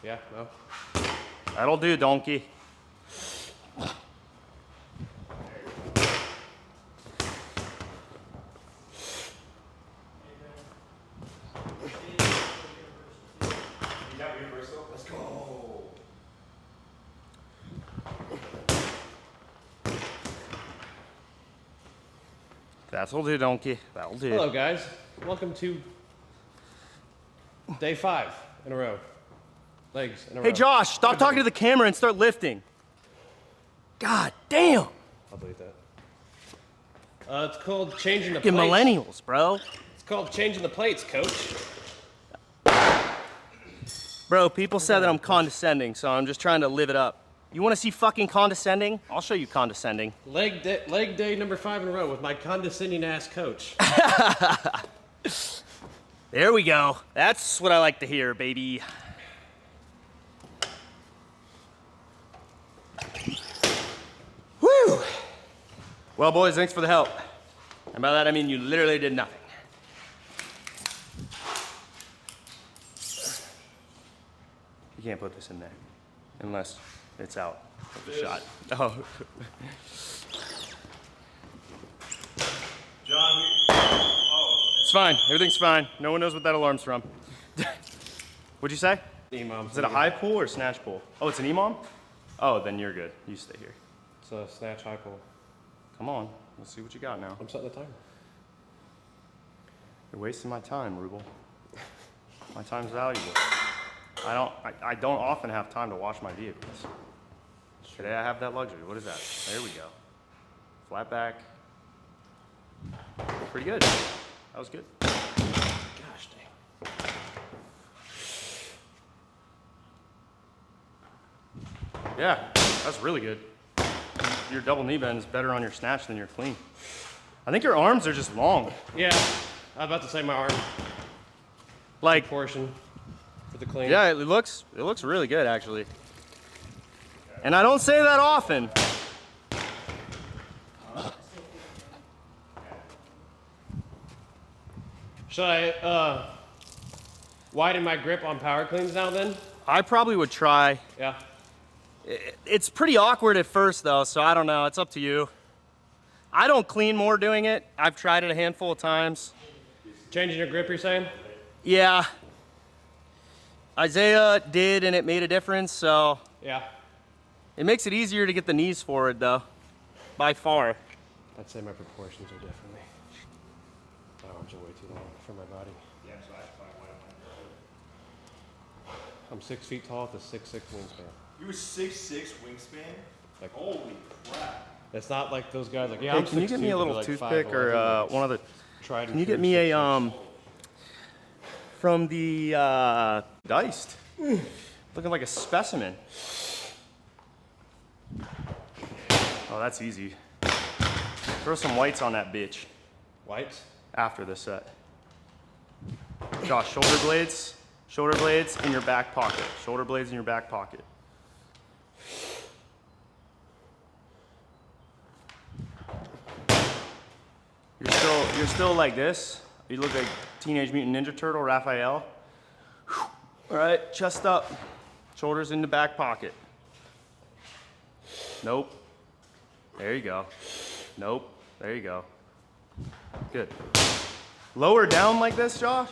Yeah, no. That'll do, donkey. Let's go. That'll do, donkey. That'll do. Hello, guys. Welcome to day 5 in a row. Legs in a row. Hey, Josh, stop talking to the camera and start lifting. God damn. I'll delete that. It's called changing the Fucking plates. millennials, bro. It's called changing the plates, coach. Bro, people said that I'm condescending, so I'm just trying to live it up. You want to see fucking condescending? I'll show you condescending. Leg day number 5 in a row with my condescending ass coach. There we go. That's what I like to hear, baby. Woo! Well, boys, thanks for the help. And by that, I mean you literally did nothing. You can't put this in there unless it's out of the shot. Oh. John, oh, It's fine. Everything's fine. No one knows what that alarm's from. What'd you say? Imam. Is it a high pull or a snatch pull? Oh, it's an EMOM? Oh, then you're good. You stay here. It's a snatch high pull. Come on. Let's see what you got now. I'm setting the timer. You're wasting my time, Rubel. My time's valuable. I don't often have time to wash my vehicles. Today I have that luxury. What is that? There we go. Flat back. Pretty good. That was good. Gosh dang. Yeah, that's really good. Your double knee bend is better on your snatch than your clean. I think your arms are just long. Yeah, I was about to say my arm Like, portion for the clean. yeah, it looks really good actually. And I don't say that often. Should I widen my grip on power cleans now then? I probably would try. Yeah. It's pretty awkward at first though, so I don't know. It's up to you. I don't clean more doing it. I've tried it a handful of times. Changing your grip, you're saying? Yeah. Isaiah did, and it made a difference, so Yeah. it makes it easier to get the knees forward though, by far. I'd say my proportions are definitely. My arms are way too long for my body. yeah, so I should probably I'm 6 feet tall with a 6'6" wingspan. You were 6'6" wingspan? Like- Holy crap. It's not like those guys like, yeah, Hey, I'm can you get 6'2", me a but little they're like toothpick 5'11", or like one of the? tried and Can you true get me a 6'6". from the diced? Looking like a specimen. Oh, that's easy. Throw some whites on that bitch Whites? after the set. Josh, shoulder blades in your back pocket. Shoulder blades in your back pocket. You're still like this. You look like Teenage Mutant Ninja Turtle, Raphael. All right, chest up, shoulders in the back pocket. Nope. There you go. Nope. There you go. Good. Lower down like this, Josh,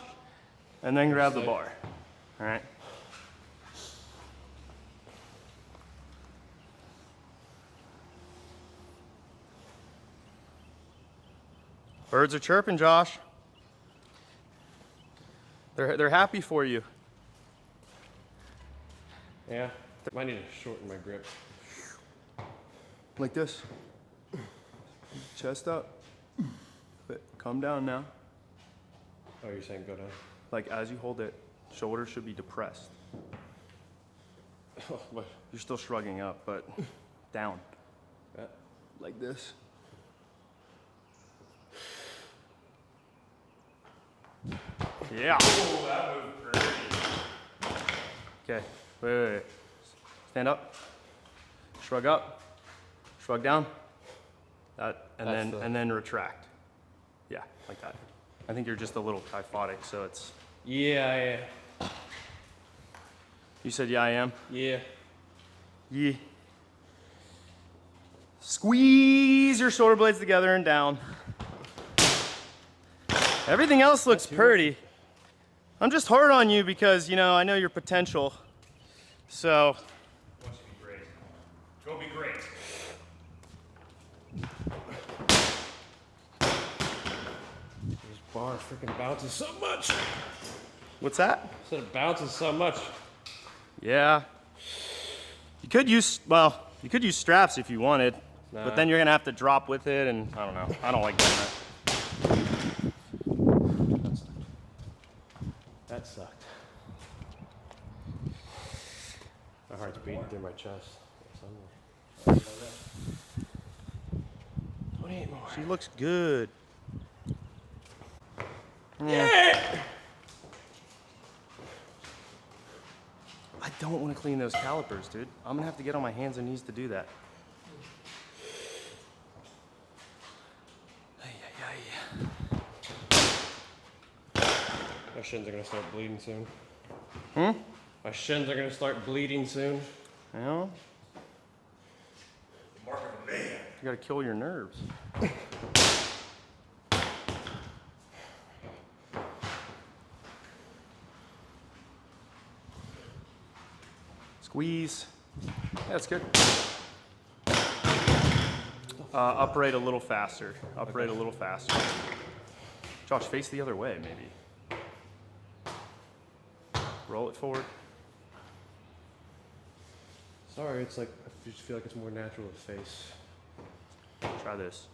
and then grab the bar. All right. Birds are chirping, Josh. They're happy for you. Yeah. Might need to shorten my grip. Like this. Chest up. But come down now. Oh, you're saying go down? Like as you hold it, shoulders should be depressed. Oh, what? You're still shrugging up, but down. That? Like this. Yeah. Oh, that was crazy. Okay. Wait. Stand up. Shrug up. Shrug down. That and then retract. Yeah, like that. I think you're just a little kyphotic, so it's. Yeah. You said, yeah, I am? Yeah. Yeah. Squeeze your shoulder blades together and down. Everything else looks pretty. I'm just hard on you because, you know, I know your potential. So. I want you to be great. Go be great. This bar freaking bounces so much. What's that? I said it bounces so much. Yeah. You could use, well, you could use straps if you wanted, but then you're gonna have to drop with it, and I don't know. I don't like doing that. That sucked. My heart's beating through my chest. 28 more. She looks good. Yeah! I don't want to clean those calipers, dude. I'm gonna have to get on my hands and knees to do that. Ay, ay, ay. My shins are gonna start bleeding soon. Hmm? My shins are gonna start bleeding soon. You know? Mark of a man. You gotta kill your nerves. Squeeze. Yeah, that's good. Upright a little faster. Upright a little faster. Josh, face the other way, maybe. Roll it forward. Sorry, it's like, I just feel like it's more natural to face. Try this.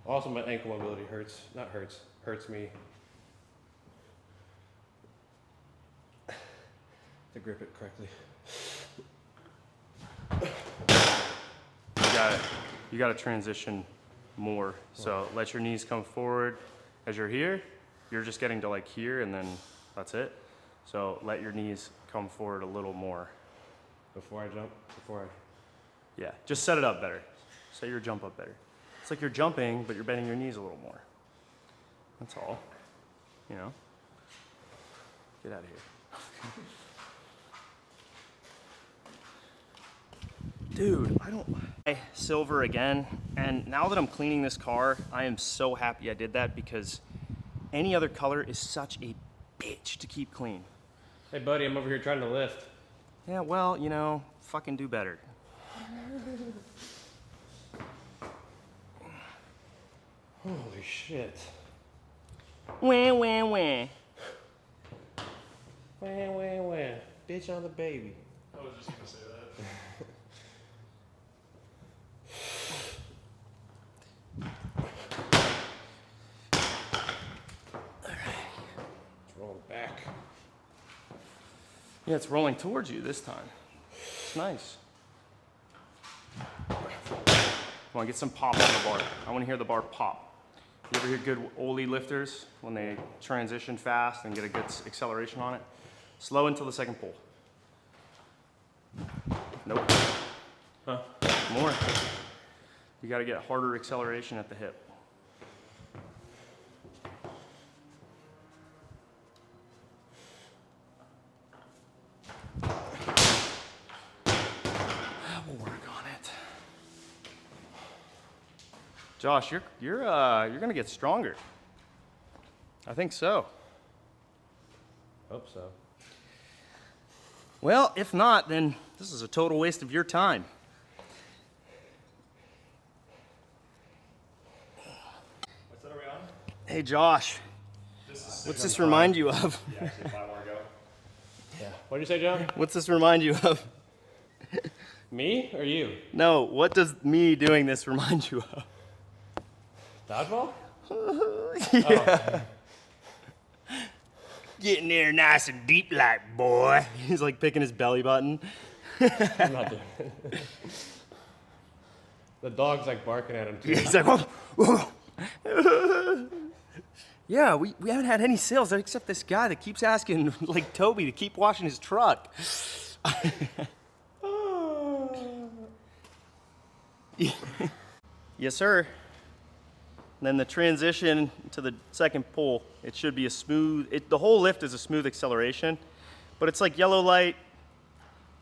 Also, my ankle mobility hurts. Not hurts. Hurts me. To grip it correctly. You gotta transition more. So let your knees come forward. As you're here, you're just getting to like here and then that's it. So let your knees come forward a little more. Before I jump? Yeah, just set it up better. Set your jump up better. It's like you're jumping, but you're bending your knees a little more. That's all. You know? Get out of here. Dude, silver again, and now that I'm cleaning this car, I am so happy I did that because any other color is such a bitch to keep clean. Hey buddy, I'm over here trying to lift. Yeah, well, you know, fucking do better. Holy shit. Wah, wah, wah. Wah. Bitch on the baby. I was just gonna say that. It's rolling back. Yeah, it's rolling towards you this time. It's nice. Come on, get some pop on the bar. I want to hear the bar pop. You ever hear good Oli lifters when they transition fast and get a good acceleration on it? Slow until the second pull. Nope. Huh? More. You got to get harder acceleration at the hip. We'll work on it. Josh, you're gonna get stronger. I think so. Hope so. Well, if not, then this is a total waste of your time. What set are we on? Hey, Josh, This is what's this remind you of? Yeah, actually 5 more to go. Yeah. What did you say, John? What's this remind you of? Me or you? No, what does me doing this remind you of? Dodgeball? Yeah. Getting there nice and deep like, boy. He's like picking his belly button. I'm not doing it. The dog's like barking at him too. He's like, whoa, whoa. Yeah, we haven't had any sales except this guy that keeps asking, like Toby, to keep washing his truck. Yes, sir. And then the transition to the second pull, it should be a smooth, the whole lift is a smooth acceleration, but it's like yellow light,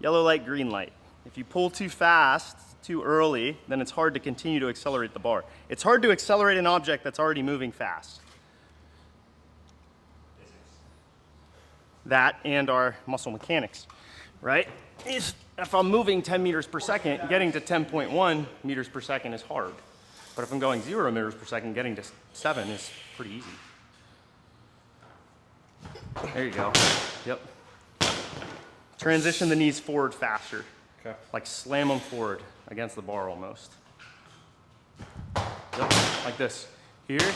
green light. If you pull too fast, too early, then it's hard to continue to accelerate the bar. It's hard to accelerate an object that's already moving fast. That and our muscle mechanics, right? If I'm moving 10 meters per second, getting to 10.1 meters per second is hard. But if I'm going 0 meters per second, getting to 7 is pretty easy. There you go. Yep. Transition the knees forward faster. Okay. Like slam them forward against the bar almost. Yep, like this. Here.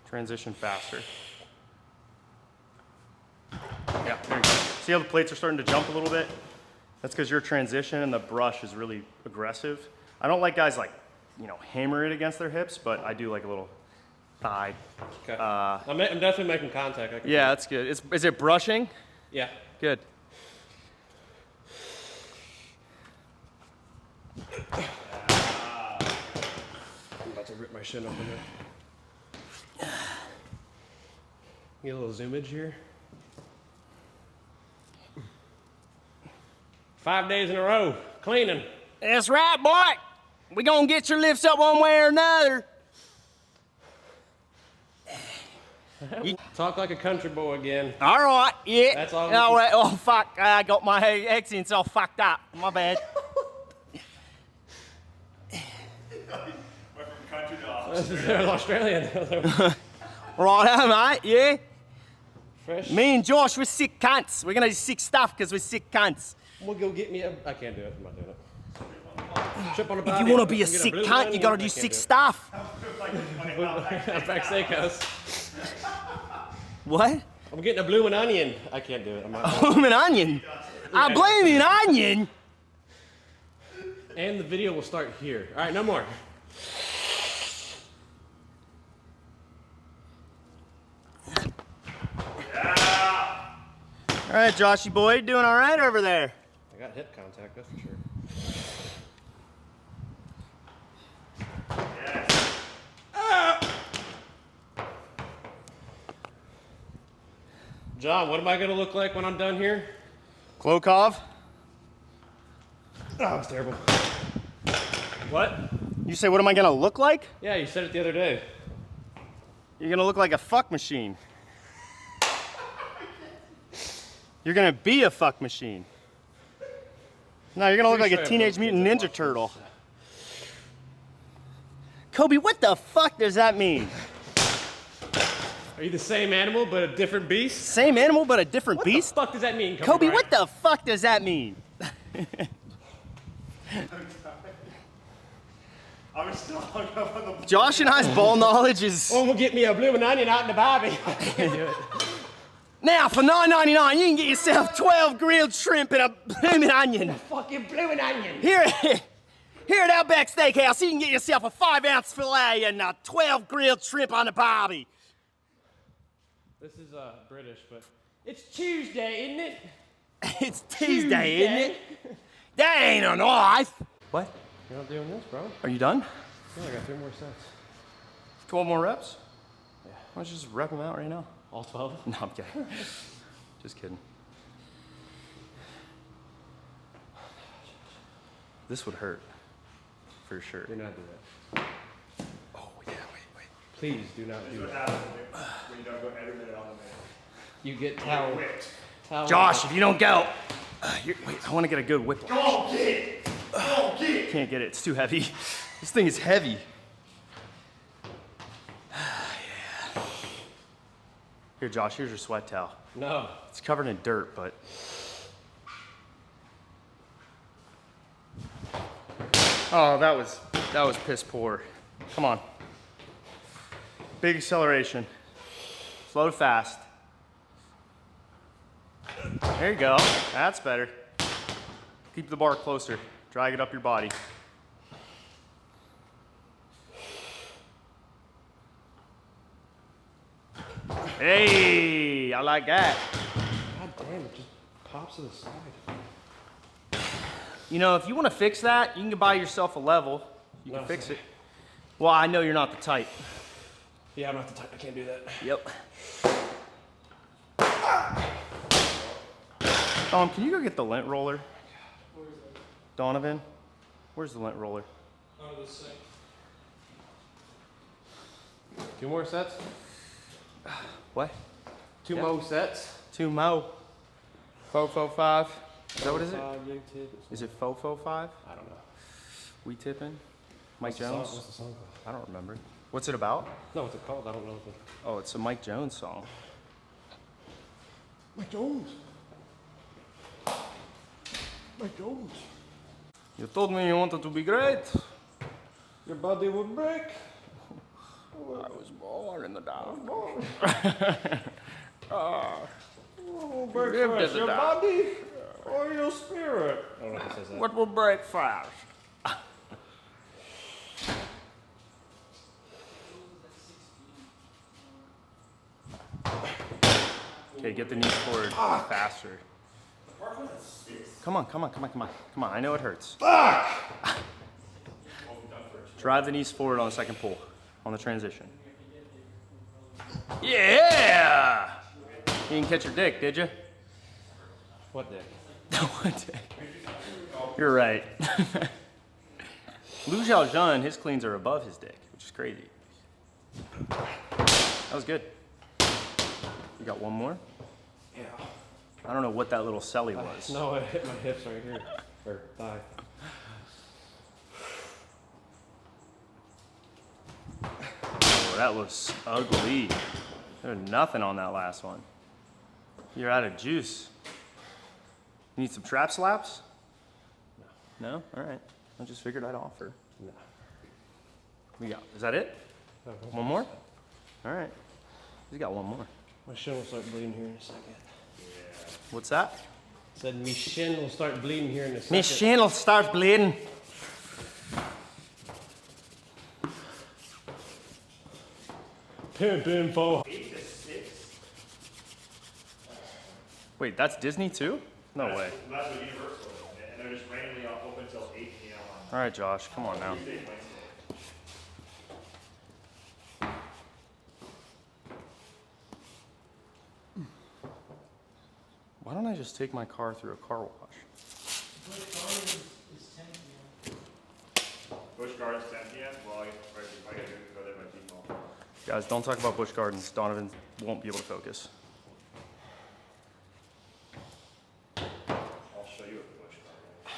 Transition faster. Yeah, there you go. See how the plates are starting to jump a little bit? That's because your transition and the brush is really aggressive. I don't like guys like, you know, hammer it against their hips, but I do like a little thigh. Okay. I'm definitely making contact. Yeah, that's good. Is it brushing? Yeah. Good. I'm about to rip my shin open there. Get a little zoomage here. 5 days in a row, cleaning. That's right, boy. We gonna get your lifts up one way or another. Talk like a country boy again. All right, yeah. That's all we All can- right. Oh fuck! I got my accents all fucked up. My bad. Went from country to office. This is Australian. Right, mate. Yeah. Fresh. Me and Josh, we're sick cunts. We're gonna do sick stuff because we're sick cunts. We'll go get me a. I can't do it. I'm not doing it. Trip on the If body. you wanna be a Get sick blue cunt, one, you gotta I do can't sick it. stuff. Back steakhouse. What? I'm getting a blue and onion. I can't do it. I'm not. Blame an onion. I blame an onion. And the video will start here. All right, no more. All right, Joshy boy, doing all right over there? I got hip contact, that's for sure. John, what am I gonna look like when I'm done here? Klokov, Oh, it's terrible. What? you say, what am I gonna look like? Yeah, you said it the other day. You're gonna look like a fuck machine. You're gonna be a fuck machine. No, you're gonna look like a Teenage Mutant Ninja Turtle. Kobe, what the fuck does that mean? Are you the same animal but a different beast? Same animal but a different What beast? the fuck does that mean, Kobe, Bryant? what the fuck does that mean? I was still hung up on the. Josh and I's ball knowledge is... Oh, we'll get me a blue and onion out in the bobby. I can't do it. Now, for $9.99, you can get yourself 12 grilled shrimp and a blooming onion. Fucking blue and onion. Here at Outback Steakhouse, you can get yourself a 5-ounce filet and 12 grilled shrimp on the barbie. This is British, but it's Tuesday, isn't it? It's Tuesday, isn't it? That ain't a knife. What? You're not doing this, bro. Are you done? Yeah, I got 3 more sets. 12 more reps? Yeah. Why don't you just rep them out right now? All 12? No, I'm kidding. Just kidding. This would hurt. For sure. Do not do that. Oh, yeah, wait. Please do not do What that. happens when you don't go every minute on the minute? You get towel. Whipped. Towel. Josh, if you don't go. Wait, I want to get a good whip. Go on, get it! Go on, get it! Can't get it, it's too heavy. This thing is heavy. Yeah. Here, Josh, here's your sweat towel. No. It's covered in dirt, but. Oh, that was piss poor. Come on. Big acceleration. Slow to fast. There you go. That's better. Keep the bar closer. Drag it up your body. Hey, I like that. God damn, it just pops to the side. You know, if you want to fix that, you can buy yourself a level. You can No, fix sorry. it. Well, I know you're not the type. Yeah, I'm not the type. I can't do that. Yep. Can you go get the lint roller? Where is that? Donovan, where's the lint roller? Under the sink. 2 more sets? What? 2 Yeah. more sets? 2 mo. 445. Is that what is it? 5 big tip. Is it 445? I don't know. We tipping? Mike What's the song- Jones? What's the song called? I don't remember. What's it about? No, what's it called? I don't know. Oh, it's a Mike Jones song. Mike Jones. Mike Jones. You told me you wanted to be great. Your body will break. I was born in the dark. What will break Lived first, in the your dark. body or your spirit? I don't know if it says that. What will break fast? Okay, get the knees forward faster. Come on. Come on, I know it hurts. Drive the knees forward on the second pull, on the transition. Yeah! You didn't catch your dick, did you? What dick? What dick? You're right. Lu Xiaojun, his cleans are above his dick, which is crazy. That was good. You got one more? Yeah. I don't know what that little celly was. No, it hit my hips right here. Or thigh. Oh, that looks ugly. There's nothing on that last one. You're out of juice. You need some trap slaps? No. No? All right. I just figured I'd offer. No. We got. Is that it? One more? All right. He's got one more. My shin will start bleeding here in a second. What's that? Said me shin will start bleeding here in a second. My shin will start bleeding. Pimp info. Wait, that's Disney too? No way. That's what Universal is, and they're just randomly open until 8 p.m. on All right, Josh, come on now. Tuesday and Wednesday. Why don't I just take my car through a car wash? Busch Gardens 10 p.m. Well, I gotta go there by default. Guys, don't talk about Busch Gardens. Donovan won't be able to focus. I'll show you a Busch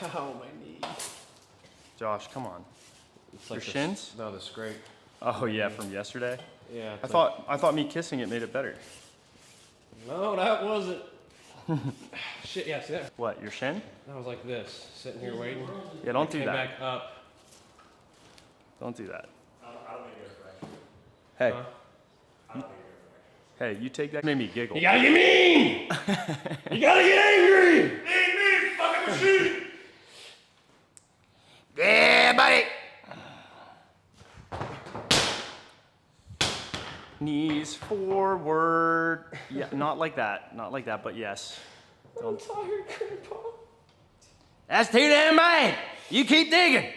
Garden. Ow, my knee. Josh, come on. It's Your the shins? No, the scrape. Oh yeah, from yesterday. Yeah. I thought me kissing it made it better. No, that wasn't. Shit, yeah, see that? What, your shin? That was like this, sitting here waiting. Yeah, don't do Came that. back up. Don't do that. I don't think you're correct. Hey, I Huh? don't think you're correct. hey, you take that. Made me giggle. You gotta get mean! You gotta get angry! Me, fucking machine! Yeah, buddy. Knees forward. Yeah, not like that. Not like that, but yes. I'm tired, Grandpa. That's too damn bad. You keep digging.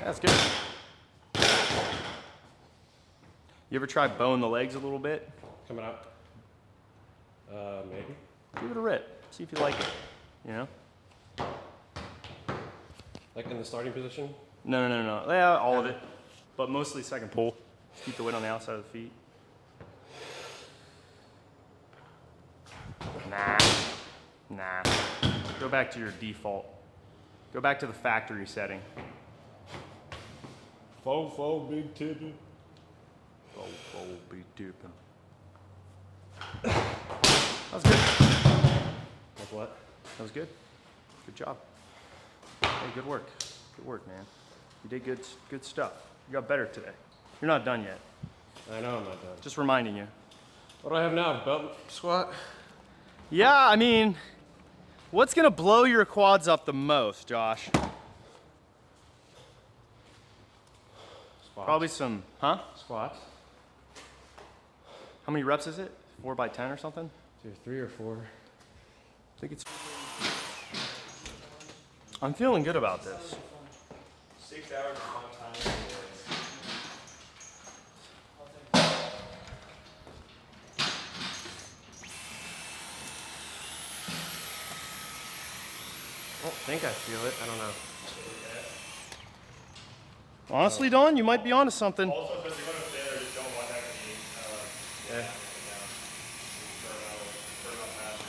That's good. You ever try bowing the legs a little bit? Coming up. Maybe. Give it a rip. See if you like it. You know? Like in the starting position? No. Yeah, all of it. But mostly second pull. Just keep the weight on the outside of the feet. Nah. Go back to your default. Go back to the factory setting. Fo, big tipping. Oh, be dipping. That was good. Like what? That was good. Good job. Hey, good work. Good work, man. You did good stuff. You got better today. You're not done yet. I know I'm not done. Just reminding you. What do I have now? Belt squat? Yeah, I mean, what's gonna blow your quads up the most, Josh? Squats. Probably some, huh? Squats. How many reps is it? 4 by 10 or something? 2, 3 or 4. I think it's I'm feeling good about this. 6 hours of fun time with the boys. I don't think I feel it. I don't know. Honestly, Don, you might be onto something. Also, if you're going to fit or just don't want that to be, Yeah. burn out fast.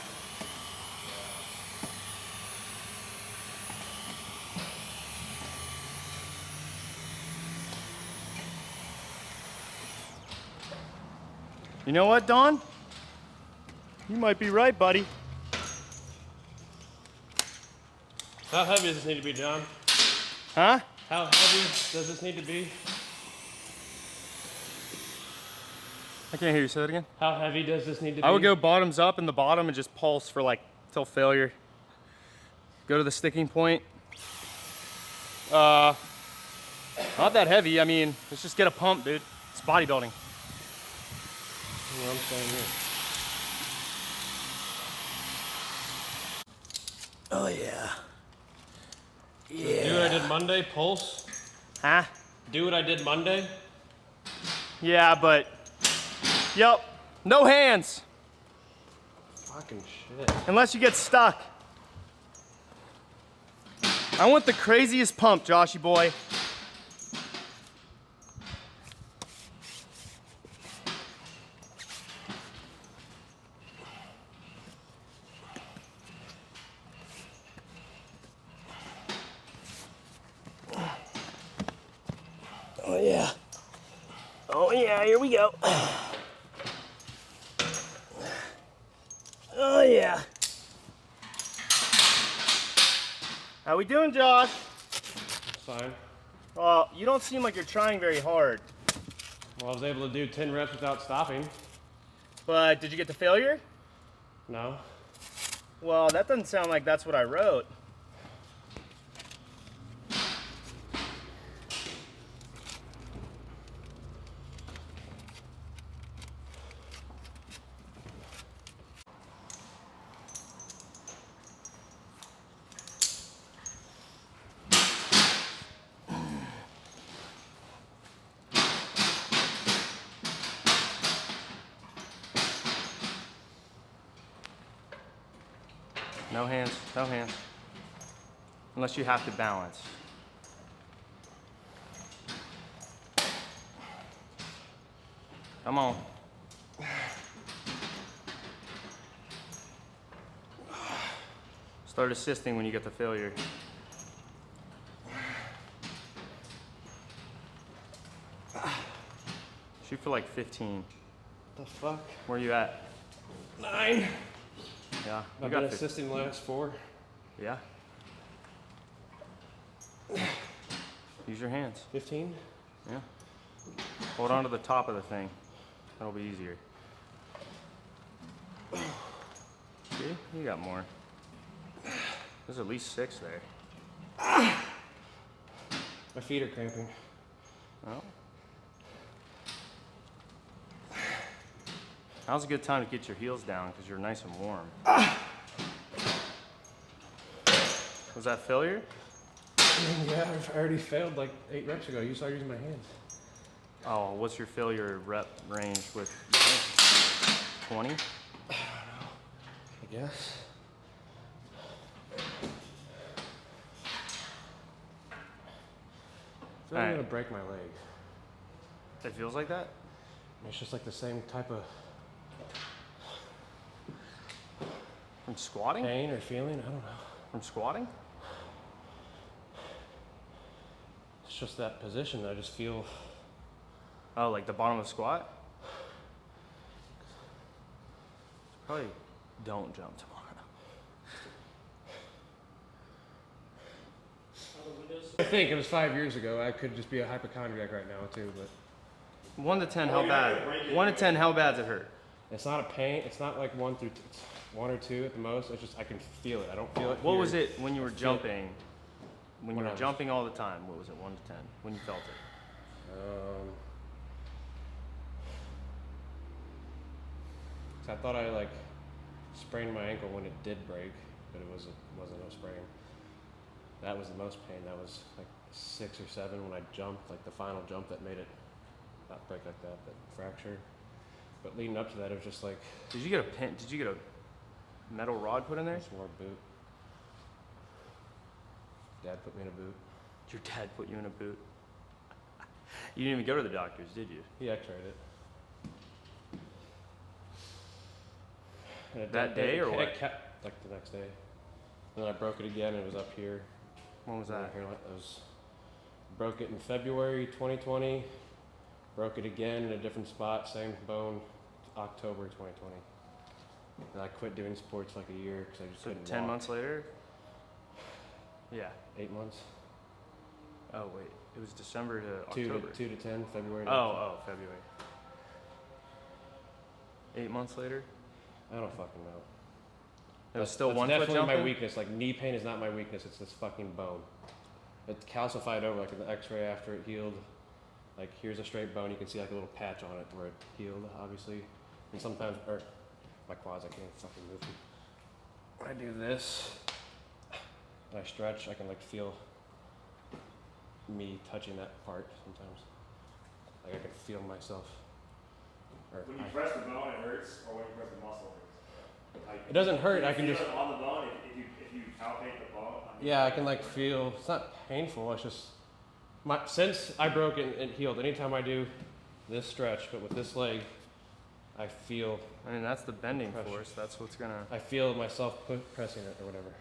You know what, Don? You might be right, buddy. How heavy does this need to be, John? Huh? How heavy does this need to be? I can't hear you. Say that again. How heavy does this need to be? I would go bottoms up in the bottom and just pulse for like till failure. Go to the sticking point. Not that heavy. I mean, let's just get a pump, dude. It's bodybuilding. You know what I'm saying here. Oh yeah. Do what I did Monday, pulse. Huh? Do what I did Monday. Yeah, but. Yep. No hands. Fucking shit. Unless you get stuck. I want the craziest pump, Joshy boy. Oh yeah. Oh yeah, here we go. Oh yeah. How we doing, Josh? It's fine. Well, you don't seem like you're trying very hard. Well, I was able to do 10 reps without stopping. But did you get to failure? No. Well, that doesn't sound like that's what I wrote. No hands, no hands. Unless you have to balance. Come on. Start assisting when you get the failure. Shoot for like 15. What the fuck? Where are you at? 9. Yeah, you I've got been 15. assisting the last 4. Yeah. Use your hands. 15? Yeah. Hold on to the top of the thing. That'll be easier. See? You got more. There's at least 6 there. My feet are cramping. Well. Now's a good time to get your heels down because you're nice and warm. Was that failure? Yeah, I already failed like 8 reps ago. You started using my hands. Oh, what's your failure rep range with your hands? 20? I guess. I feel like I'm gonna break my leg. It feels like that? It's just like the same type of From squatting? pain or feeling. I don't know. From squatting? It's just that position that I just feel. Oh, like the bottom of the squat? Probably don't jump tomorrow. I think it was 5 years ago. I could just be a hypochondriac right now too, but 1 to 10, how bad? 1 to 10, how bad's it hurt? it's not a pain. It's not like 1 through it's 1 or 2 at the most. It's just I can feel it. I don't feel it. What here. was it when you were jumping? When you When I were was- jumping all the time, what was it, 1 to 10? When you felt it? So I thought I like sprained my ankle when it did break, but wasn't no sprain. That was the most pain. That was like 6 or 7 when I jumped, like the final jump that made it not break like that, but fracture. But leading up to that, it was just like Did you get a pin? Did you get a metal rod put in there? just more boot. Dad put me in a boot. Your dad put you in a boot. You didn't even go to the doctors, did you? He x-rayed it. And That day or what? It kept like the next day. And then I broke it again. And it was up here. When was that? Here, it was broke it in February 2020. Broke it again in a different spot, same bone, October 2020. And I quit doing sports like a year because I just So couldn't 10 walk. months later? Yeah. 8 months. Oh wait, it was December to 2 October. 2 to 10, February. to Oh, February. 8 months later? I don't fucking know. It was still that's 1 foot definitely jumping? my weakness. Like knee pain is not my weakness. It's this fucking bone. It calcified over like in the X-ray after it healed. Like here's a straight bone. You can see like a little patch on it where it healed, obviously. And sometimes, or my quads, I can't fucking move them. When I do this, and I stretch, I can like feel me touching that part sometimes. Like I can feel myself. Or When you press the bone, it hurts, or when you press the muscle, it hurts. Like, it doesn't hurt. you I can feel just. it on the bone. If you palpate the bone. Yeah, I can like feel. It's not painful. It's just since I broke it and healed. Anytime I do this stretch, but with this leg, I feel. I mean, that's the bending Pressure. force. That's what's gonna. I feel myself pressing it or whatever.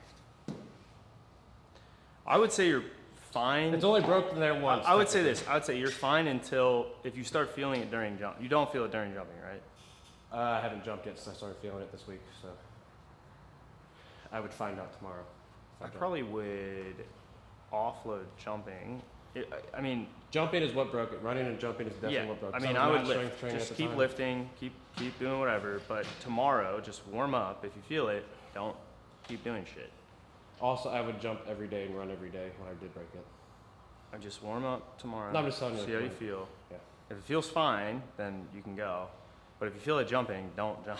I would say you're fine. It's only broken there once. I would say this. I would say you're fine until if you start feeling it during jump. You don't feel it during jumping, right? I haven't jumped yet since I started feeling it this week, so I would find out tomorrow. if I jump. probably would offload jumping. I mean, Jumping is what broke it. Running and jumping is definitely yeah. what broke it. I mean, So I I'm would not lift. strength training Just at the keep time. lifting. Keep doing whatever. But tomorrow, just warm up. If you feel it, don't keep doing shit. Also, I would jump every day and run every day when I did break it. I just warm up tomorrow. No, I'm just telling you. See how you feel. Yeah. If it feels fine, then you can go. But if you feel it jumping, don't jump.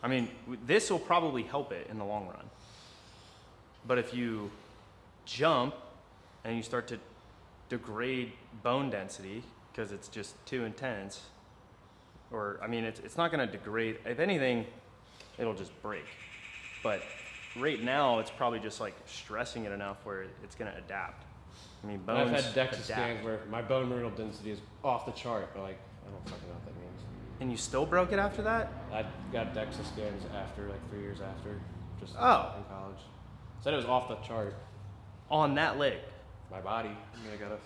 I mean, this will probably help it in the long run. But if you jump and you start to degrade bone density because it's just too intense, or I mean, it's not going to degrade. If anything, it'll just break. But right now, it's probably just like stressing it enough where it's going to adapt. I mean, And bones I've had DEXA adapt. scans where my bone mineral density is off the chart, but like I don't fucking know what that means. And you still broke it after that? I got DEXA scans after, like 3 years after, just Oh. in college. Said it was off the chart. On that leg. My body. I mean, I gotta.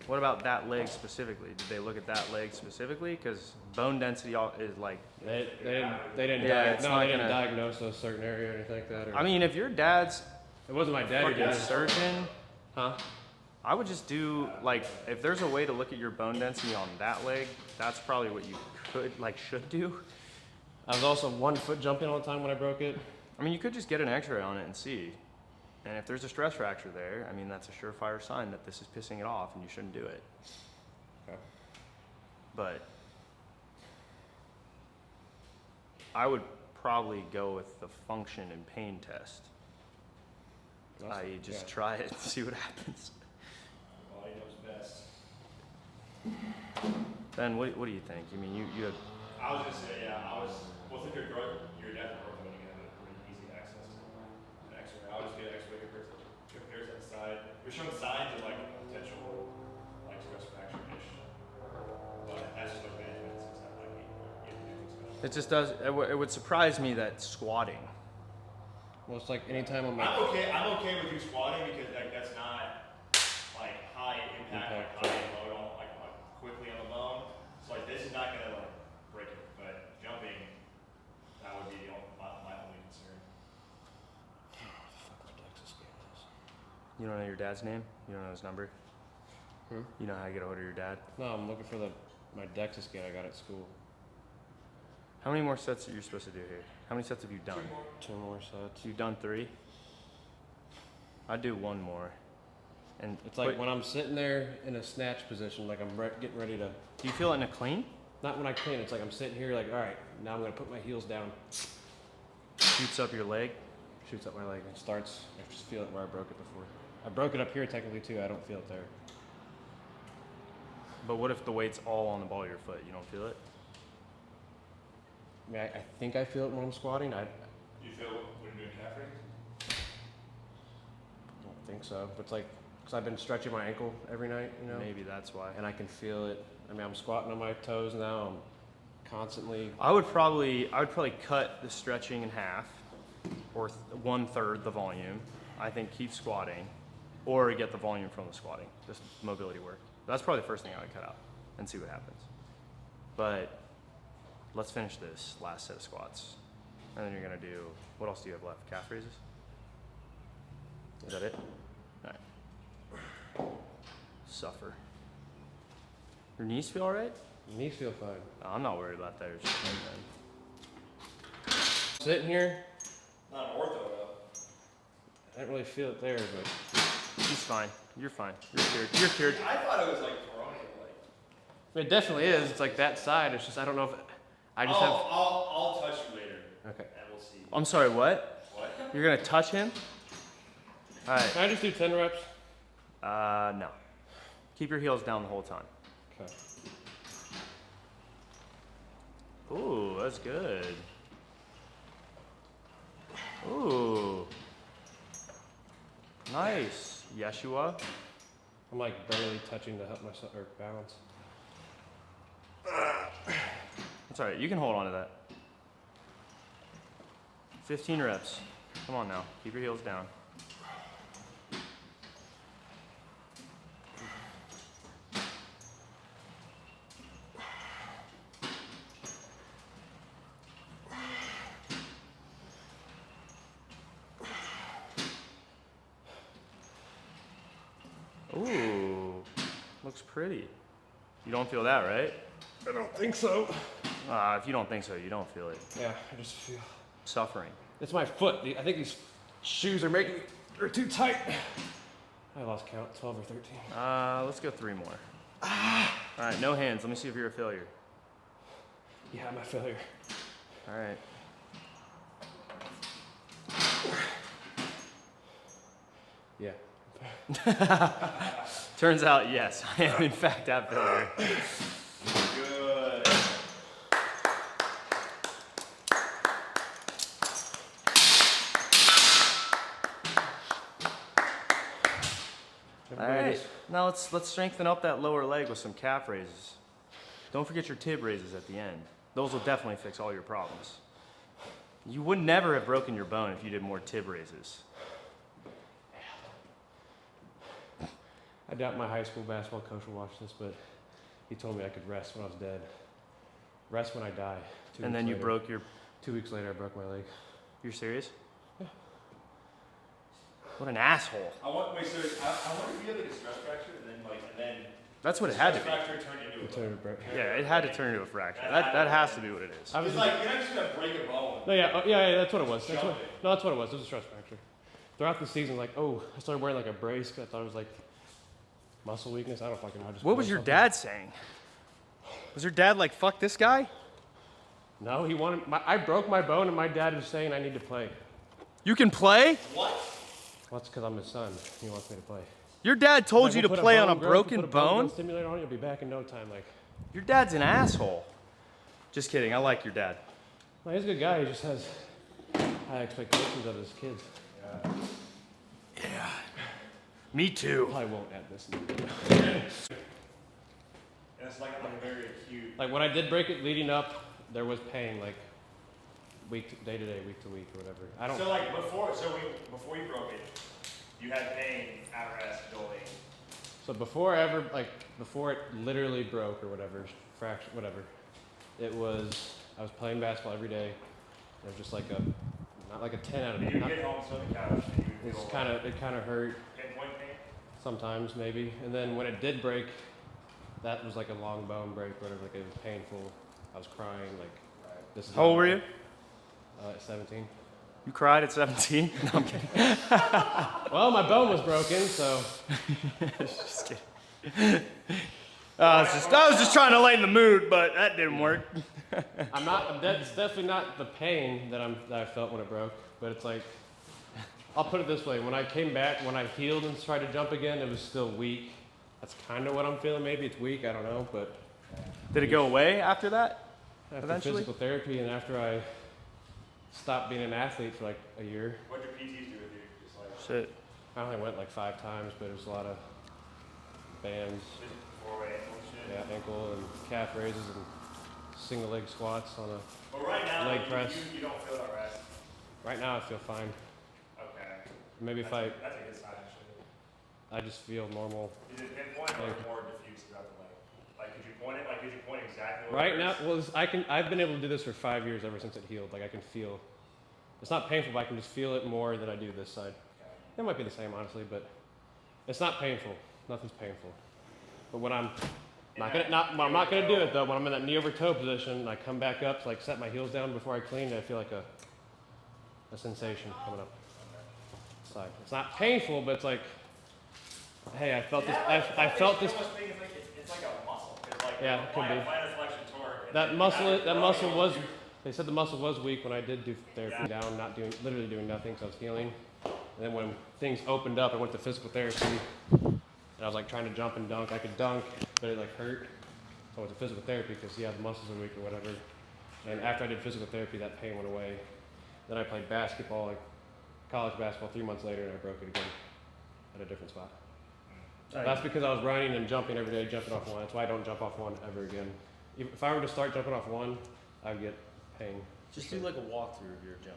What about that leg specifically? Did they look at that leg specifically? Because bone density is like. They didn't. Yeah, it's not they didn't gonna- diagnose a certain area or anything like that. Or, I mean, if your dad's it wasn't my dad who fucking did it. surgeon, Huh? I would just do like if there's a way to look at your bone density on that leg, that's probably what you should do. I was also 1 foot jumping all the time when I broke it. I mean, you could just get an X-ray on it and see. And if there's a stress fracture there, I mean, that's a surefire sign that this is pissing it off and you shouldn't do it. Okay. But I would probably go with the function and pain test. I.e., just try it and see what happens. Body knows best. Ben, what do you think? I mean, you have. I was gonna say, yeah, well, if your dad's ortho, you have a pretty easy access to an X-ray. I would just get an X-ray compares that side. You're showing signs of like a potential like stress fracture-ish, but that's just like management. So it's not like you have to do anything special. It just does. It would surprise me that squatting. Well, it's like anytime I'm like. I'm okay with you squatting because like that's not like high impact, like high load on like quickly on the bone. So like this is not gonna like break it, but jumping that would be my only concern. You don't know your dad's name? You don't know his number? You know how to get a hold of your dad? No, I'm looking for my DEXA scan I got at school. How many more sets are you supposed to do here? How many sets have you done? 2 more sets. You've done 3? I'd do 1 more. And It's like when I'm sitting there in a snatch position, like I'm getting ready to. do you feel it in a clean? Not when I clean. It's like I'm sitting here, like, all right, now I'm gonna put my heels down. Shoots up your leg? shoots up my leg and starts. I just feel it where I broke it before. I broke it up here technically too. I don't feel it there. But what if the weight's all on the ball of your foot? You don't feel it? I mean, I think I feel it when I'm squatting. I You feel when you're doing calf raises? don't think so. But it's like, because I've been stretching my ankle every night, you know? Maybe that's why. And I can feel it. I mean, I'm squatting on my toes now. I'm constantly. I would probably cut the stretching in half, or 1/3 the volume. I think keep squatting, or get the volume from the squatting, just mobility work. That's probably the first thing I would cut out and see what happens. But let's finish this last set of squats. And then you're gonna do, what else do you have left? Calf raises? Is that it? All right. Suffer. Your knees feel all right? Knees feel fine. No, I'm not worried about that. It's just like Sitting here, Not an ortho though. I didn't really feel it there, but he's fine. You're fine. You're cured. You're cured. I thought it was like peroneal, like. it definitely is. It's like that side. It's just I don't know if I just I'll touch you later. Okay. And we'll see. I'm sorry, what? What? You're gonna touch him? All right. Can I just do 10 reps? No. Keep your heels down the whole time. Okay. Ooh, that's good. Ooh. Nice. Yeshua. I'm like barely touching to help myself or balance. That's all right. You can hold on to that. 15 reps. Come on now. Keep your heels down. Ooh, looks pretty. You don't feel that, right? I don't think so. If you don't think so, you don't feel it. Yeah, I just feel. Suffering. It's my foot. I think these shoes are making me. They're too tight. I lost count. 12 or 13. Let's go 3 more. All right, no hands. Let me see if you're a failure. Yeah, I'm a failure. All right. Yeah. Turns out, yes, I am in fact a failure. Good. All right, now let's strengthen up that lower leg with some calf raises. Don't forget your tib raises at the end. Those will definitely fix all your problems. You would never have broken your bone if you did more tib raises. I doubt my high school basketball coach will watch this, but he told me I could rest when I was dead. Rest when I die. And then you broke your... 2 weeks later, I broke my leg. You're serious? Yeah. What an asshole. I wonder if you had like a stress fracture and then That's what it had to be. fracture turned into a It turned to break. Yeah, it had to turn into a fracture. That has to be what it is. I was It's like you're not just gonna break a bone. No, yeah, that's what it was. That's Shove what, it. no, that's what it was. It was a stress fracture. Throughout the season, like, I started wearing like a brace 'cause I thought it was like muscle weakness. I don't fucking know. I just What put was your something. dad saying? Was your dad like, fuck this guy? No, he wanted. I broke my bone, and my dad was saying I need to play. You can play? What? Well, that's because I'm his son. He wants me to play. Your dad told Like, you we'll to put play on a bone growth, broken we'll put a bone bone? growth stimulator on, you'll be back in no time. Like, Your dad's an asshole. Just kidding. I like your dad. well, he's a good guy. He just has high expectations of his kids. Yeah. Me too. Probably won't add this. And it's like a very acute. Like when I did break it, leading up, there was pain, like day to day, week to week, or whatever. I don't. So like before you broke it, you had pain at rest building. So before it literally broke or whatever, fracture, whatever, I was playing basketball every day. It was just like not like a 10 out of You 10. get home, sit on the couch, and you It feel kind of hurt pinpoint pain. sometimes maybe, and then when it did break, that was like a long bone break, or whatever. Like it was painful. I was crying. Like this is. How old were you? 17. You cried at 17? No, I'm kidding. Well, my bone was broken, so. Just kidding. I was just trying to lighten the mood, but that didn't work. It's definitely not the pain that I felt when it broke, but it's like I'll put it this way. When I came back, when I healed and tried to jump again, it was still weak. That's kind of what I'm feeling. Maybe it's weak. I don't know. But Did it go away after that? after Eventually? physical therapy and after I stopped being an athlete for like a year, What did your PTs do with you? Just like Shit. I only went like 5 times, but it was a lot of bands, four-way ankle shit. yeah, ankle and calf raises and single leg squats on a. But right now, Leg press. You don't feel that rest. Right now, I feel fine. Okay. Maybe if That's a good sign, actually. I just feel normal. Is it pinpoint or more diffuse throughout the leg? Like, could you point it? Like, could you point exactly where Right it now, hurts? I've been able to do this for 5 years ever since it healed. Like I can feel, it's not painful, but I can just feel it more than I do this side. Okay. It might be the same, honestly, but it's not painful. Nothing's painful. But when I'm I'm not gonna do it though. When I'm in that knee over toe position, and I come back up to like set my heels down before I clean, I feel like a sensation coming up side. It's not painful, but it's like, hey, I felt this. I felt this. It's like a muscle. It's like Yeah, it could be. plantar flexion torque. That muscle was. They said the muscle was weak when I did do therapy down, literally doing nothing, because I was healing. And then when things opened up, I went to physical therapy, and I was like trying to jump and dunk. I could dunk, but it like hurt. So I went to physical therapy because the muscles are weak or whatever. And after I did physical therapy, that pain went away. Then I played basketball, like college basketball, 3 months later, and I broke it again at a different spot. That's because I was running and jumping every day, jumping off one. That's why I don't jump off one ever again. If I were to start jumping off one, I'd get pain. Just do like a walkthrough of your jump.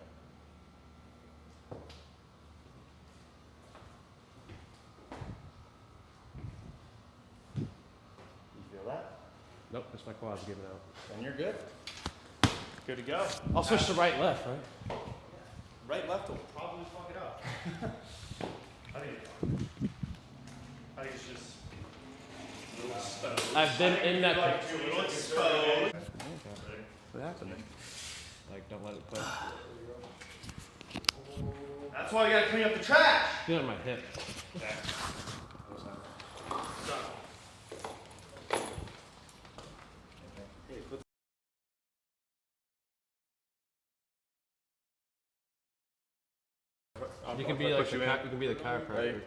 You feel that? Nope, that's my quads giving out. Then you're good. Good to go. I'll switch to right, left, right? Right, left will probably fuck it up. I think it's just a little exposed. I've been in that. Like too little exposed. What happened? Like, don't let it play. That's why you gotta clean up the trash. Feel it in my hip. You can be like you can be the chiropractor.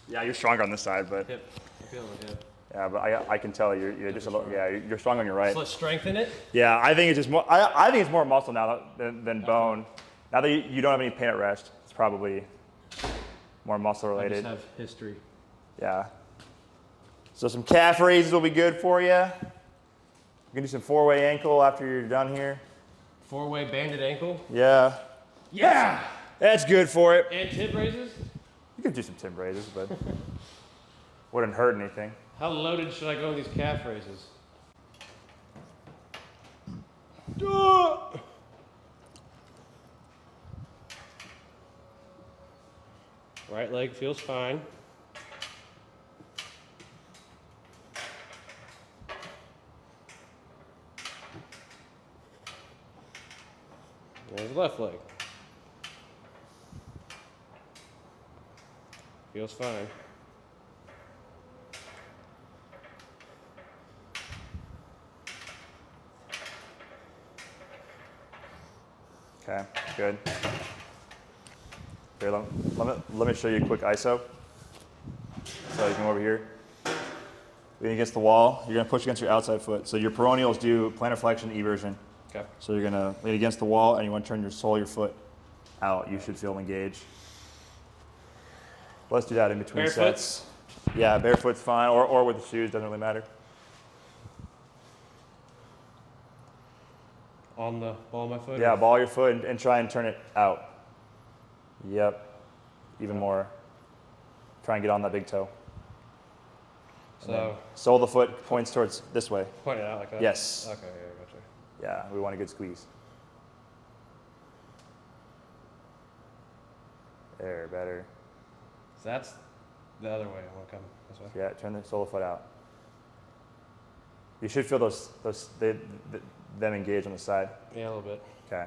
Yeah, you're stronger on this side, but Hip. I feel it in my hip. yeah, but I can tell you're just a little, yeah, you're strong on your right. So let's strengthen it. Yeah, I think it's just more. I think it's more muscle now than bone. Now that you don't have any pain at rest, it's probably more muscle I just related. have history. Yeah. So some calf raises will be good for you. You can do some 4-way ankle after you're done here. 4-way banded ankle. Yeah. Yeah. That's good for it. And tib raises. You could do some Tim raises, but wouldn't hurt anything. How loaded should I go in these calf raises? Right leg feels fine. There's the left leg. Feels fine. Okay, good. Here, let me show you a quick ISO. So you come over here. Lean against the wall. You're gonna push against your outside foot. So your peroneals do plantar flexion eversion. Okay. So you're gonna lean against the wall and you want to turn your sole of your foot out. You should feel them engage. Let's do that in between Barefoot? sets. Yeah, barefoot's fine, or with the shoes, doesn't really matter. On the ball of my foot? Yeah, ball your foot and try and turn it out. Yep. Even more. Try and get on that big toe. So, Sole of the foot points towards this way. point it out like that? Yes. Okay, yeah, gotcha. Yeah, we want a good squeeze. There, better. So that's the other way. I want to come this way. Yeah, turn the sole of the foot out. You should feel them engage on the side. Yeah, a little bit. Okay.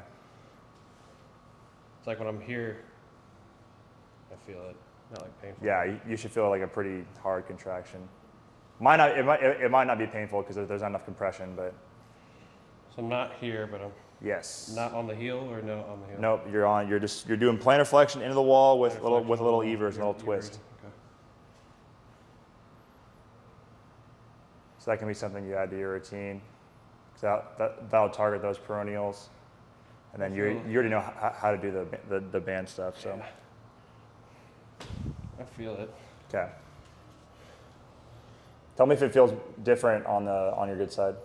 It's like when I'm here, I feel it. Not like painful. Yeah, you should feel like a pretty hard contraction. It might not be painful because there's not enough compression, but So I'm not here, but I'm Yes. Not on the heel or no on the heel? Nope, you're doing plantar flexion into the wall with Plantar little flexion, little evers and a little evers, twist. Okay. So that can be something you add to your routine. So that'll target those peroneals, and then you already know how to do the band stuff. So I feel it. okay. Tell me if it feels different on your good side.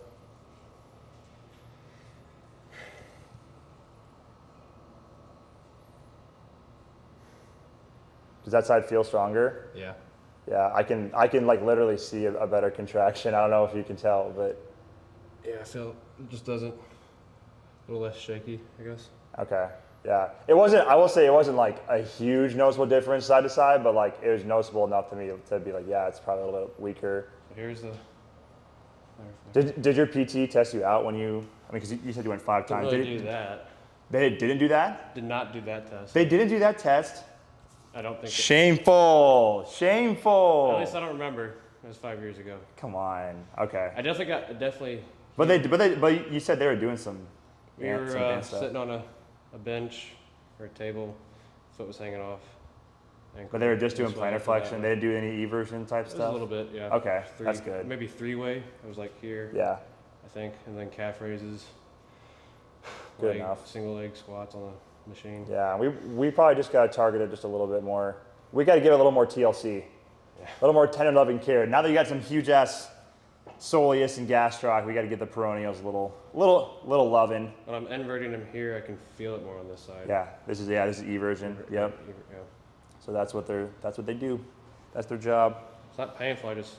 Does that side feel stronger? Yeah. Yeah, I can like literally see a better contraction. I don't know if you can tell, but Yeah, I feel it just doesn't. A little less shaky, I guess. okay. Yeah, it wasn't. I will say it wasn't like a huge noticeable difference side to side, but like it was noticeable enough to me to be like, yeah, it's probably a little bit weaker. So here's the. Did your PT test you out when you? I mean, because you said you went 5 Didn't times. really do that. They didn't do that. Did not do that test. They didn't do that test. I don't think. Shameful. Shameful. At least I don't remember. It was 5 years ago. Come on. Okay. I definitely. But you said they were doing some. We some were band stuff. sitting on a bench or a table, foot was hanging off. But they were just doing That's why I plantar did flexion. that. They didn't do any eversion type It was stuff. a little bit, yeah. Okay, that's good. Maybe 3-way. It was like here, Yeah. I think, and then calf raises. Good enough. Single leg squats on the machine. Yeah. We probably just got to target it just a little bit more. We got to give it a little more TLC, Yeah. a little more tendon loving care. Now that you got some huge ass soleus and gastroc, we got to get the peroneals a little loving. When I'm inverting them here, I can feel it more on this side. Yeah. This is eversion. Yep. Yeah. So that's what they do. That's their job. It's not painful, I just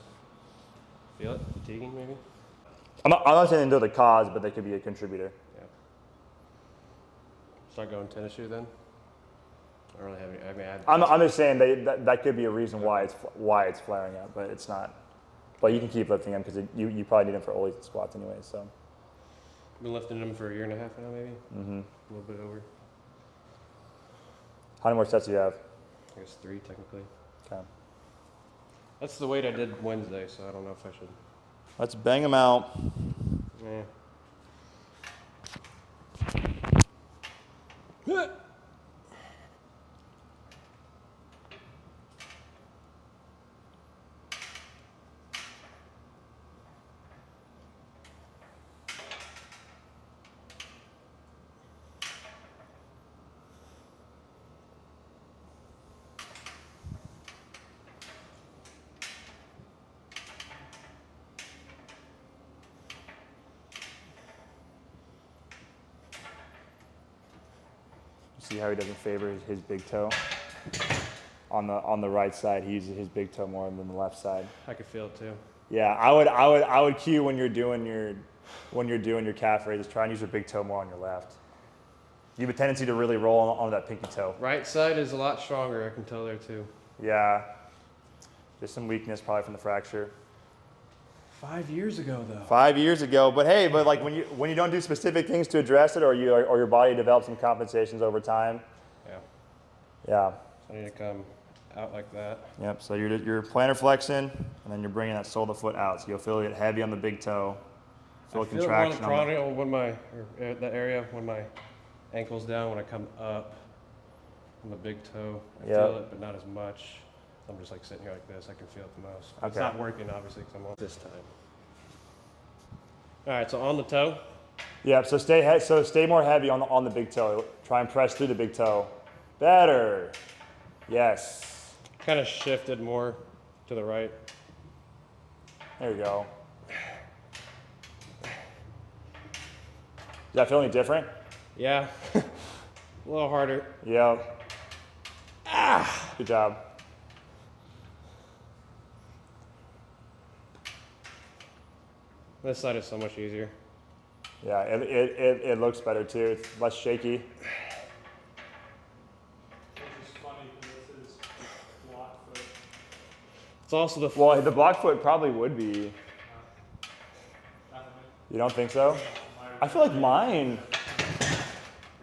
feel it. Fatiguing, maybe? I'm not saying they're the cause, but they could be a contributor. Yeah. Start going tennis shoe then? I don't really have any. I mean, I'm just saying that could be a reason why it's flaring up, but it's not. But you can keep lifting them because you probably need them for ollies and squats anyway. So. I've been lifting them for a year and a half now, maybe. Mm-hmm. A little bit over. How many more sets do you have? I guess 3 technically. Okay. That's the weight I did Wednesday, so I don't know if I should. Let's bang them out. Yeah. See how he doesn't favor his big toe. On the right side, he uses his big toe more than the left side. I could feel it too. Yeah, I would cue when you're doing your calf raises. Try and use your big toe more on your left. You have a tendency to really roll on that pinky toe. Right side is a lot stronger, I can tell there too. Yeah, just some weakness probably from the fracture. 5 years ago though. 5 years ago, but hey, like when you don't do specific things to address it, or your body develops some compensations over time. Yeah. Yeah. So I need to come out like that. Yep. So you're plantar flexing, and then you're bringing that sole of the foot out. So you'll feel it heavy on the big toe. Feel a contraction it more on the peroneal when that area when my ankle's down. When I come up on the big toe, I Yep. feel it, but not as much. I'm just like sitting here like this. I can feel it the most. It's Okay. not working obviously because I'm on this time. All right. So on the toe. Yeah. So stay more heavy on the big toe. Try and press through the big toe. Better. Yes. Kind of shifted more to the right. There you go. Does that feel any different? Yeah. A little harder. Yep. Good job. This side is so much easier. Yeah, it looks better too. It's less shaky. Which is funny because this is block foot. It's also the Well, the block foot probably would be. You don't think so? I feel like mine.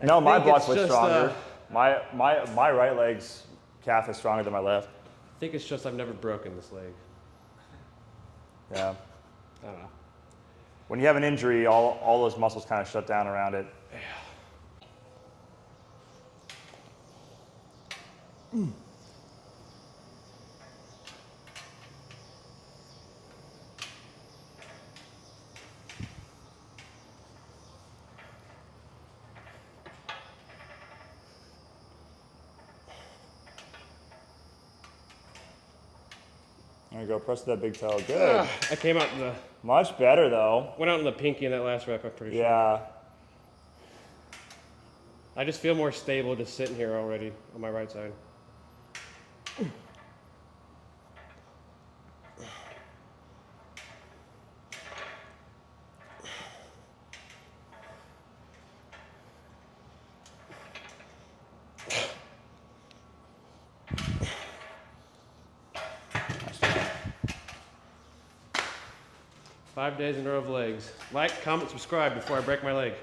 No, my think block it's foot's just, stronger. My right leg's calf is stronger than my left. I think it's just I've never broken this leg. Yeah. I don't know. When you have an injury, all those muscles kind of shut down around it. There you go. Press that big toe. Good. I came out in the Much better though. went out in the pinky in that last rep. I'm pretty sure. Yeah. I just feel more stable just sitting here already on my right side. Five days in a row of legs. Like, comment, subscribe before I break my leg.